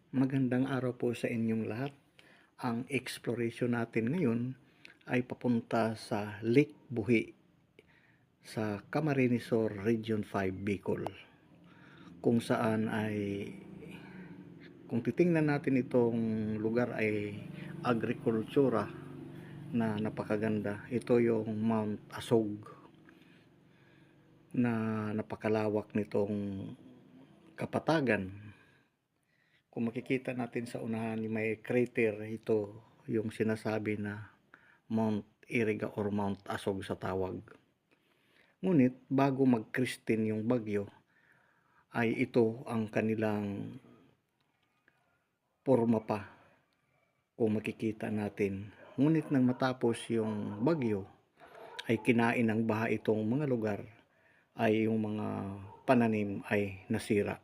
Magandang araw po sa inyong lahat. Ang exploration natin ngayon ay papunta sa Lake Buhi sa Camarines Sur, Region 5, Bicol. Kung saan ay, kung titingnan natin itong lugar ay agrikultura na napakaganda. Ito yung Mount Asog na napakalawak nitong kapatagan. Kung makikita natin sa unahan, may crater, ito yung sinasabi na Mount Iriga or Mount Asog sa tawag. Ngunit bago mag-Christine yung bagyo, ay ito ang kanilang forma pa kung makikita natin. Ngunit nang matapos yung bagyo, ay kinain ng baha itong mga lugar, ay yung mga pananim ay nasira.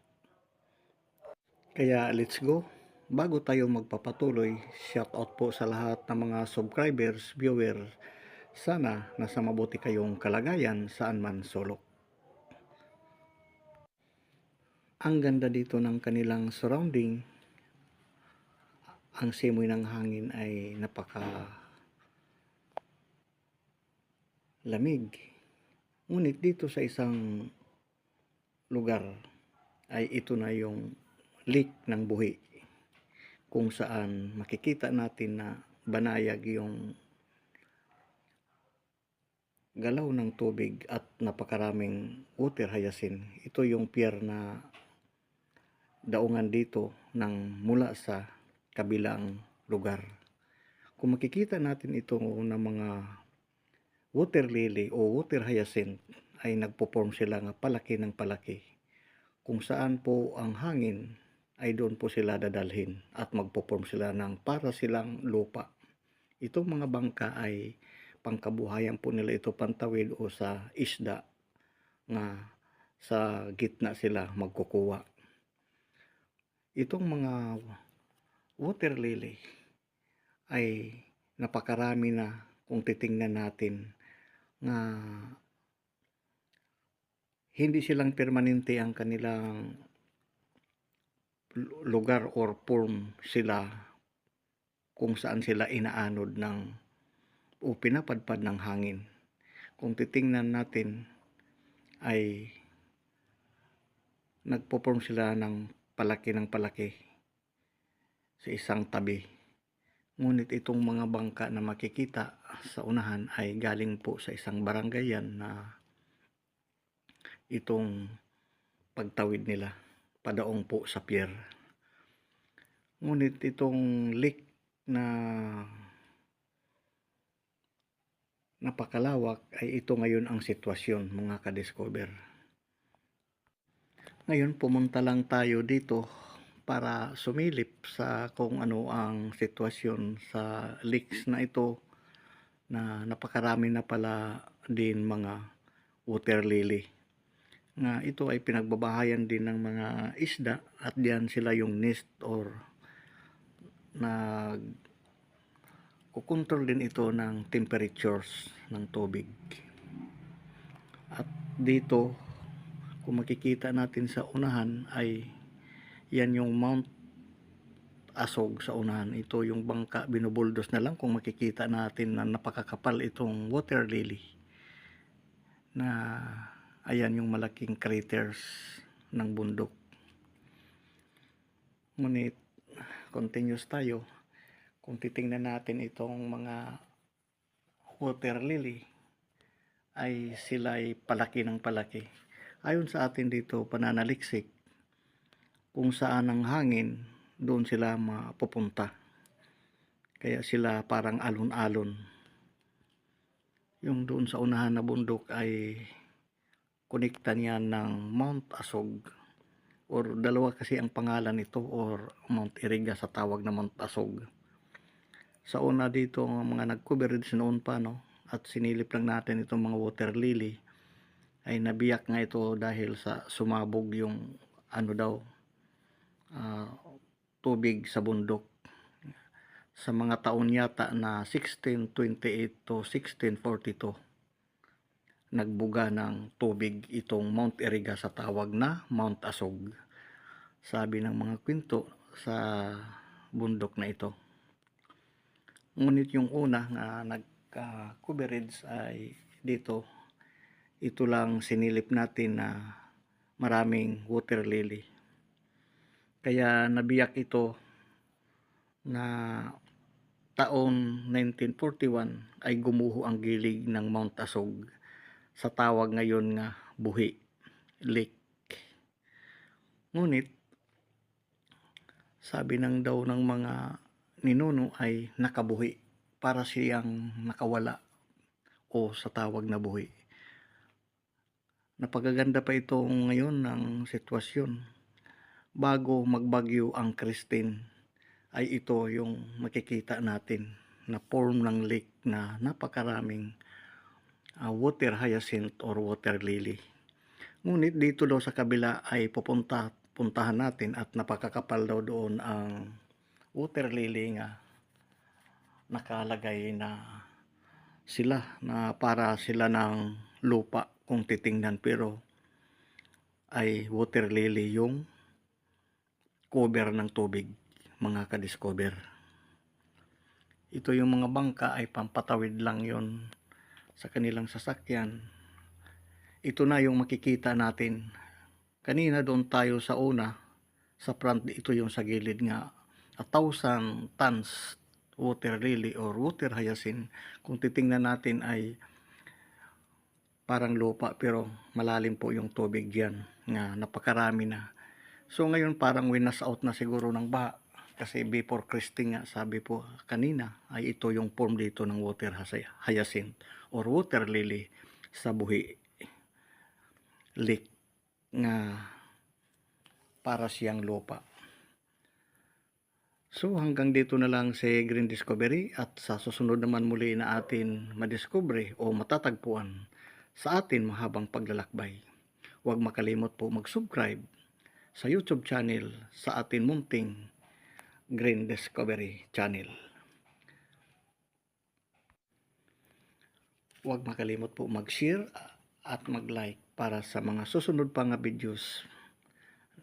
Kaya let's go. Bago tayo magpapatuloy, shout out po sa lahat ng mga subscribers, viewers. Sana nasa mabuti kayong kalagayan saan man sulok. Ang ganda dito ng kanilang surrounding. Ang simoy ng hangin ay napaka lamig. Ngunit dito sa isang lugar ay ito na yung lake ng Buhi, kung saan makikita natin na banayag yung galaw ng tubig at napakaraming water hyacinth. Ito yung pier na daungan dito ng mula sa kabilang lugar. Kung makikita natin ito ng mga water lily o water hyacinth, ay nagpo-form sila nga palaki ng palaki. Kung saan po ang hangin ay doon po sila dadalhin at magpo-form sila ng para silang lupa. Itong mga bangka ay pangkabuhayan po nila ito, pantawid o sa isda nga sa gitna sila magkukuha. Itong mga water lily ay napakarami na kung titingnan natin nga hindi silang permanente ang kanilang lugar or form sila kung saan sila inaanod ng o pinapadpad ng hangin. Kung titingnan natin ay nagpo-form sila ng palaki sa isang tabi. Ngunit itong mga bangka na makikita sa unahan ay galing po sa isang barangay yan na itong pagtawid nila padaong po sa pier. Ngunit itong lake na napakalawak ay ito ngayon ang sitwasyon, mga ka-discover. Ngayon pumunta lang tayo dito para sumilip sa kung ano ang sitwasyon sa lakes na ito, na napakarami na pala din mga water lily. Nga ito ay pinagbabahayan din ng mga isda at diyan sila yung nest or kukontrol din ito ng temperatures ng tubig. At dito kung makikita natin sa unahan ay yan yung Mount Asog sa unahan. Ito yung bangka, binubuldos na lang. Kung makikita natin na napakakapal itong water lily na ayan yung malaking craters ng bundok. Ngunit continuous tayo. Kung titingnan natin itong mga water lily ay sila ay palaki ng palaki. Ayon sa atin dito pananaliksik, kung saan ang hangin doon sila mapupunta. Kaya sila parang alon-alon. Yung doon sa unahan na bundok ay konekta niyan ng Mount Asog, or dalawa kasi ang pangalan nito, or Mount Iriga sa tawag na Mount Asog. Sa una dito ang mga nag-cover noon pa, no, at sinilip lang natin itong mga water lily, ay nabiyak nga ito dahil sa sumabog yung tubig sa bundok sa mga taon yata na 1628 to 1642. Nagbuga ng tubig itong Mount Iriga sa tawag na Mount Asog. Sabi ng mga kwento sa bundok na ito. Ngunit yung una nga nagka-coverage ay dito, ito lang sinilip natin na maraming water lily. Kaya nabiyak ito na taon 1941 ay gumuho ang gilid ng Mount Asog sa tawag ngayon nga Buhi Lake. Ngunit sabi daw ng mga ninuno ay nakabuhi, para siyang nakawala o sa tawag na buhi. Napagaganda pa ito ngayon ng sitwasyon. Bago magbagyo ang Christine ay ito yung makikita natin na form ng lake na napakaraming water hyacinth or water lily. Ngunit dito daw sa kabila ay puntahan natin at napakakapal daw doon ang water lily nga nakalagay na sila na para sila ng lupa kung titingnan, pero ay water lily yung cover ng tubig, mga ka-discover. Ito yung mga bangka ay pampatawid lang yon sa kanilang sasakyan. Ito na yung makikita natin. Kanina doon tayo sa una, sa front, ito yung sa gilid nga 1,000 tons water lily or water hyacinth. Kung titingnan natin ay parang lupa, pero malalim po yung tubig diyan, nga napakarami na. So ngayon parang winas out na siguro ng baha, kasi before Christine nga, sabi po kanina, ay ito yung form dito ng water hyacinth or water lily sa Buhi Lake nga para siyang lupa. So hanggang dito na lang si Green Discovery, at sa susunod naman muli na atin madiscovery o matatagpuan sa atin mahabang paglalakbay. Huwag makalimot po mag-subscribe sa YouTube channel sa atin munting Green Discovery channel. Huwag makalimot po mag-share at mag-like para sa mga susunod pa nga videos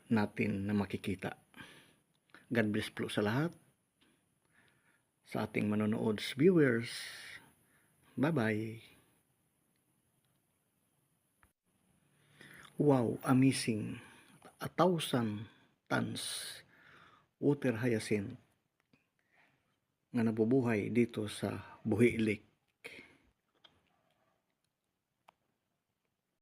natin na makikita. God bless po sa lahat, sa ating manonood viewers. Bye-bye. Wow, amazing. 1,000 tons water hyacinth nga nabubuhay dito sa Buhi Lake.